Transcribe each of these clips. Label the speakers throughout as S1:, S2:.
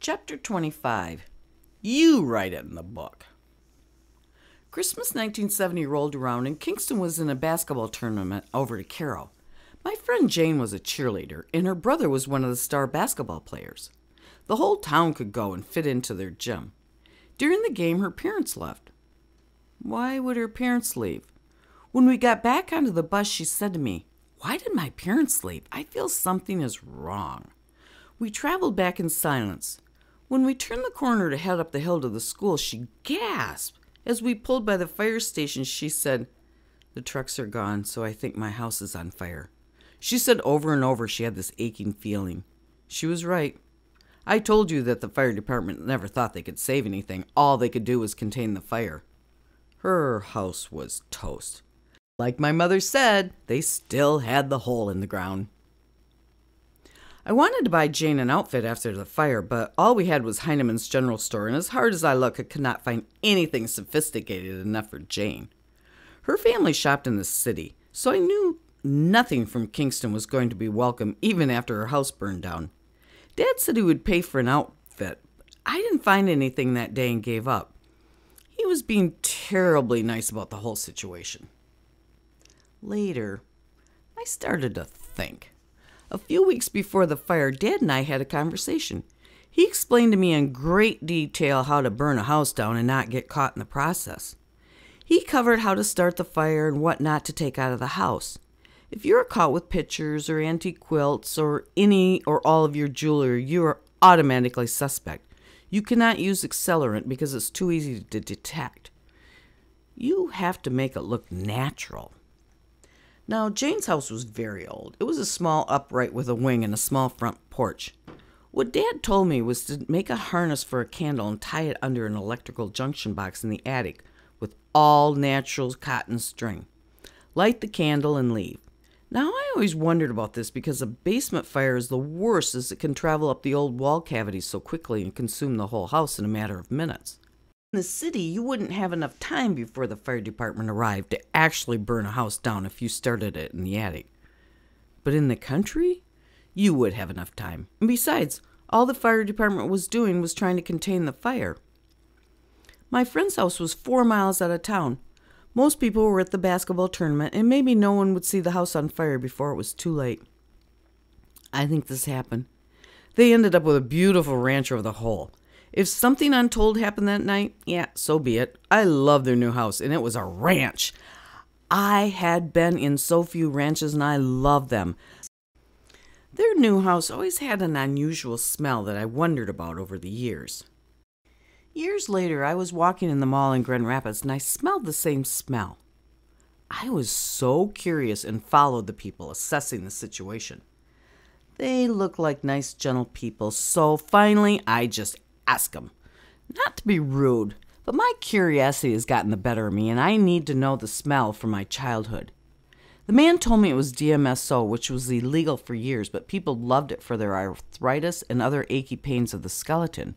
S1: Chapter 25. You write it in the book. Christmas 1970 rolled around and Kingston was in a basketball tournament over to Carroll. My friend Jane was a cheerleader and her brother was one of the star basketball players. The whole town could go and fit into their gym. During the game, her parents left. Why would her parents leave? When we got back onto the bus, she said to me, "Why did my parents leave? I feel something is wrong." We traveled back in silence. When we turned the corner to head up the hill to the school, she gasped. As we pulled by the fire station, she said, "The trucks are gone, so I think my house is on fire." She said over and over she had this aching feeling. She was right. I told you that the fire department never thought they could save anything. All they could do was contain the fire. Her house was toast. Like my mother said, they still had the hole in the ground. I wanted to buy Jane an outfit after the fire, but all we had was Heinemann's general store, and as hard as I looked, I could not find anything sophisticated enough for Jane. Her family shopped in the city, so I knew nothing from Kingston was going to be welcome even after her house burned down. Dad said he would pay for an outfit. I didn't find anything that day and gave up. He was being terribly nice about the whole situation. Later, I started to think. A few weeks before the fire, Dad and I had a conversation. He explained to me in great detail how to burn a house down and not get caught in the process. He covered how to start the fire and what not to take out of the house. If you're caught with pictures or antique quilts or any or all of your jewelry, you are automatically suspect. You cannot use accelerant because it's too easy to detect. You have to make it look natural. Now, Jane's house was very old. It was a small upright with a wing and a small front porch. What Dad told me was to make a harness for a candle and tie it under an electrical junction box in the attic with all natural cotton string. Light the candle and leave. Now, I always wondered about this because a basement fire is the worst as it can travel up the old wall cavities so quickly and consume the whole house in a matter of minutes. In the city, you wouldn't have enough time before the fire department arrived to actually burn a house down if you started it in the attic. But in the country, you would have enough time. And besides, all the fire department was doing was trying to contain the fire. My friend's house was 4 miles out of town. Most people were at the basketball tournament, and maybe no one would see the house on fire before it was too late. I think this happened. They ended up with a beautiful ranch over the hole. If something untold happened that night, yeah, so be it. I love their new house, and it was a ranch. I had been in so few ranches, and I loved them. Their new house always had an unusual smell that I wondered about over the years. Years later, I was walking in the mall in Grand Rapids, and I smelled the same smell. I was so curious and followed the people, assessing the situation. They looked like nice, gentle people, so finally I just asked them. Not to be rude, but my curiosity has gotten the better of me, and I need to know the smell from my childhood. The man told me it was DMSO, which was illegal for years, but people loved it for their arthritis and other achy pains of the skeleton.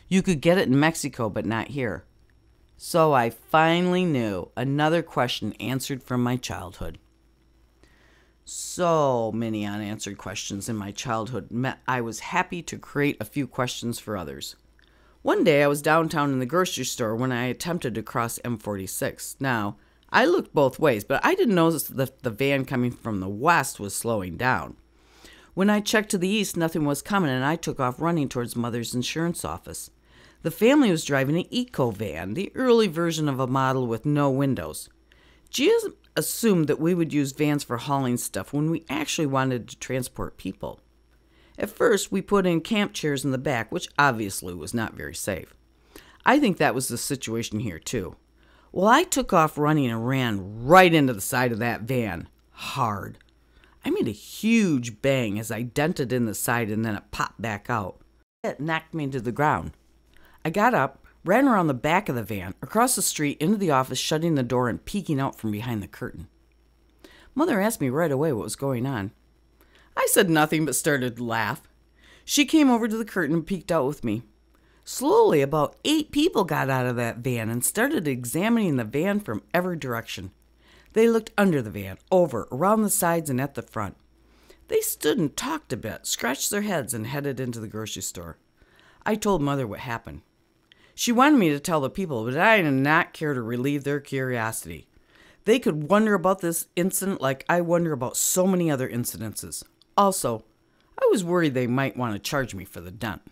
S1: You could get it in Mexico, but not here. So I finally knew another question answered from my childhood. So many unanswered questions in my childhood meant I was happy to create a few questions for others. One day I was downtown in the grocery store when I attempted to cross M46. Now, I looked both ways, but I didn't notice that the van coming from the west was slowing down. When I checked to the east, nothing was coming, and I took off running towards Mother's insurance office. The family was driving an eco van, the early version of a model with no windows. Gia assumed that we would use vans for hauling stuff when we actually wanted to transport people. At first, we put in camp chairs in the back, which obviously was not very safe. I think that was the situation here, too. Well, I took off running and ran right into the side of that van. Hard. I made a huge bang as I dented in the side and then it popped back out. It knocked me to the ground. I got up, ran around the back of the van, across the street, into the office, shutting the door and peeking out from behind the curtain. Mother asked me right away what was going on. I said nothing but started to laugh. She came over to the curtain and peeked out with me. Slowly, about 8 people got out of that van and started examining the van from every direction. They looked under the van, over, around the sides, and at the front. They stood and talked a bit, scratched their heads, and headed into the grocery store. I told Mother what happened. She wanted me to tell the people, but I did not care to relieve their curiosity. They could wonder about this incident like I wonder about so many other incidences. Also, I was worried they might want to charge me for the dent.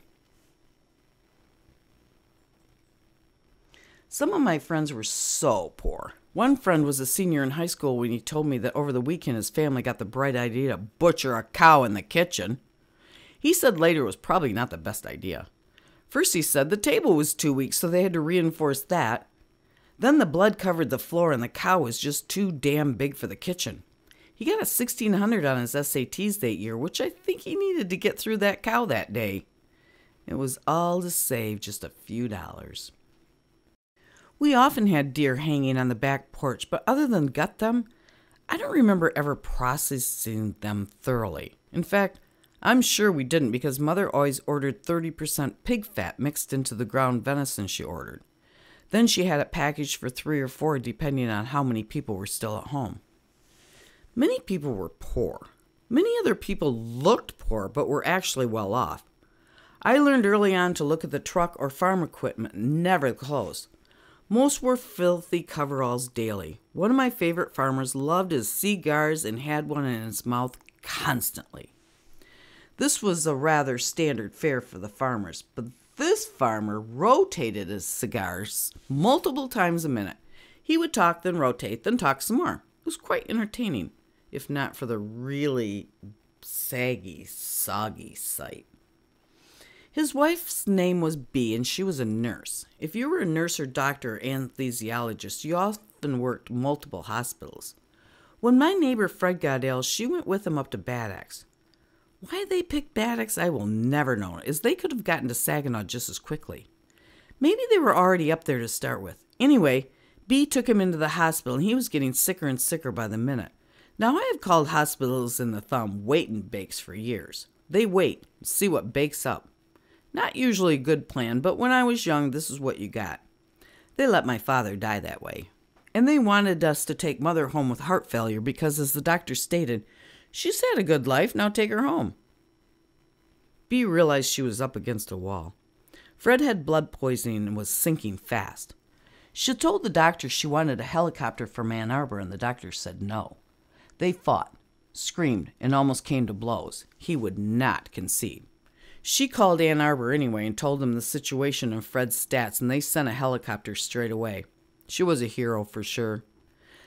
S1: Some of my friends were so poor. One friend was a senior in high school when he told me that over the weekend his family got the bright idea to butcher a cow in the kitchen. He said later it was probably not the best idea. First he said the table was too weak, so they had to reinforce that. Then the blood covered the floor and the cow was just too damn big for the kitchen. He got a 1600 on his SATs that year, which I think he needed to get through that cow that day. It was all to save just a few dollars. We often had deer hanging on the back porch, but other than gut them, I don't remember ever processing them thoroughly. In fact, I'm sure we didn't because Mother always ordered 30% pig fat mixed into the ground venison she ordered. Then she had it packaged for 3 or 4 depending on how many people were still at home. Many people were poor. Many other people looked poor but were actually well off. I learned early on to look at the truck or farm equipment, never the clothes. Most wore filthy coveralls daily. One of my favorite farmers loved his cigars and had one in his mouth constantly. This was a rather standard fare for the farmers, but this farmer rotated his cigars multiple times a minute. He would talk, then rotate, then talk some more. It was quite entertaining, if not for the really soggy sight. His wife's name was Bee, and she was a nurse. If you were a nurse or doctor or anesthesiologist, you often worked multiple hospitals. When my neighbor Fred got ill, she went with him up to Bad Axe. Why they picked Bad Axe, I will never know, as they could have gotten to Saginaw just as quickly. Maybe they were already up there to start with. Anyway, Bee took him into the hospital, and he was getting sicker and sicker by the minute. Now, I have called hospitals in the thumb wait and bakes for years. They wait and see what bakes up. Not usually a good plan, but when I was young, this is what you got. They let my father die that way. And they wanted us to take Mother home with heart failure because, as the doctor stated, she's had a good life, now take her home. Bee realized she was up against a wall. Fred had blood poisoning and was sinking fast. She told the doctor she wanted a helicopter from Ann Arbor, and the doctor said no. They fought, screamed, and almost came to blows. He would not concede. She called Ann Arbor anyway and told them the situation and Fred's stats, and they sent a helicopter straight away. She was a hero for sure.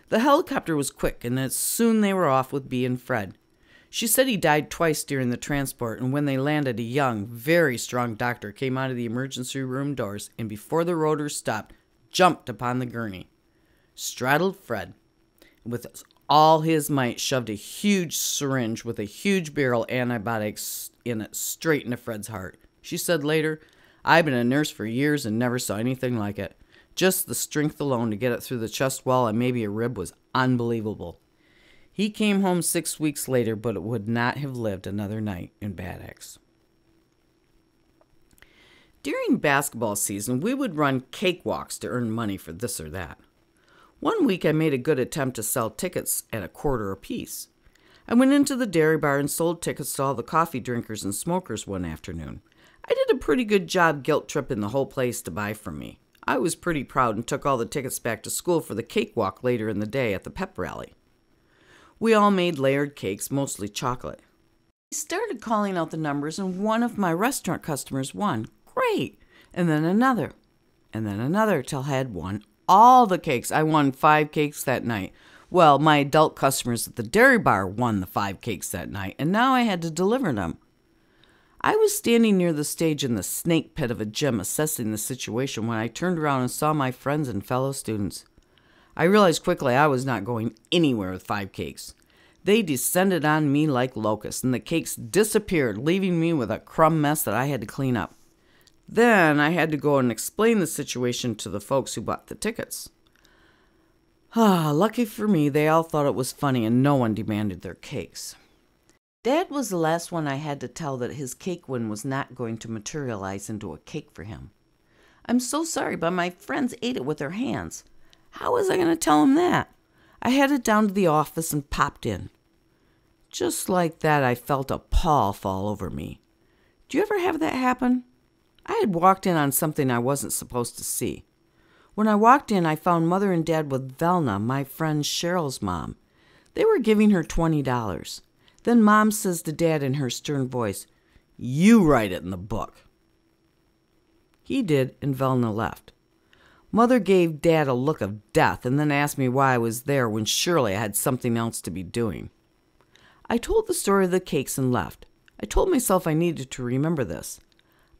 S1: The helicopter was quick, and soon they were off with Bee and Fred. She said he died twice during the transport, and when they landed, a young, very strong doctor came out of the emergency room doors and before the rotors stopped, jumped upon the gurney, straddled Fred, and with all his might shoved a huge syringe with a huge barrel of antibiotics in it straight into Fred's heart. She said later, "I've been a nurse for years and never saw anything like it. Just the strength alone to get it through the chest wall and maybe a rib was unbelievable." He came home 6 weeks later, but would not have lived another night in Bad Axe. During basketball season, we would run cakewalks to earn money for this or that. One week I made a good attempt to sell tickets at $0.25 apiece. I went into the dairy bar and sold tickets to all the coffee drinkers and smokers one afternoon. I did a pretty good job guilt-tripping the whole place to buy from me. I was pretty proud and took all the tickets back to school for the cakewalk later in the day at the pep rally. We all made layered cakes, mostly chocolate. I started calling out the numbers, and one of my restaurant customers won. Great! And then another till I had won all the cakes. I won 5 cakes that night. Well, my adult customers at the dairy bar won the 5 cakes that night, and now I had to deliver them. I was standing near the stage in the snake pit of a gym assessing the situation when I turned around and saw my friends and fellow students. I realized quickly I was not going anywhere with 5 cakes. They descended on me like locusts, and the cakes disappeared, leaving me with a crumb mess that I had to clean up. Then I had to go and explain the situation to the folks who bought the tickets. Lucky for me, they all thought it was funny and no one demanded their cakes. Dad was the last one I had to tell that his cake win was not going to materialize into a cake for him. I'm so sorry, but my friends ate it with their hands. How was I going to tell him that? I headed down to the office and popped in. Just like that, I felt a pall fall over me. Do you ever have that happen? I had walked in on something I wasn't supposed to see. When I walked in, I found Mother and Dad with Velna, my friend Cheryl's mom. They were giving her $20. Then Mom says to Dad in her stern voice, "You write it in the book." He did, and Velna left. Mother gave Dad a look of death and then asked me why I was there when surely I had something else to be doing. I told the story of the cakes and left. I told myself I needed to remember this.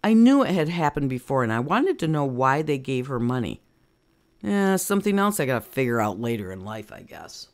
S1: I knew it had happened before, and I wanted to know why they gave her money. Something else I got to figure out later in life, I guess.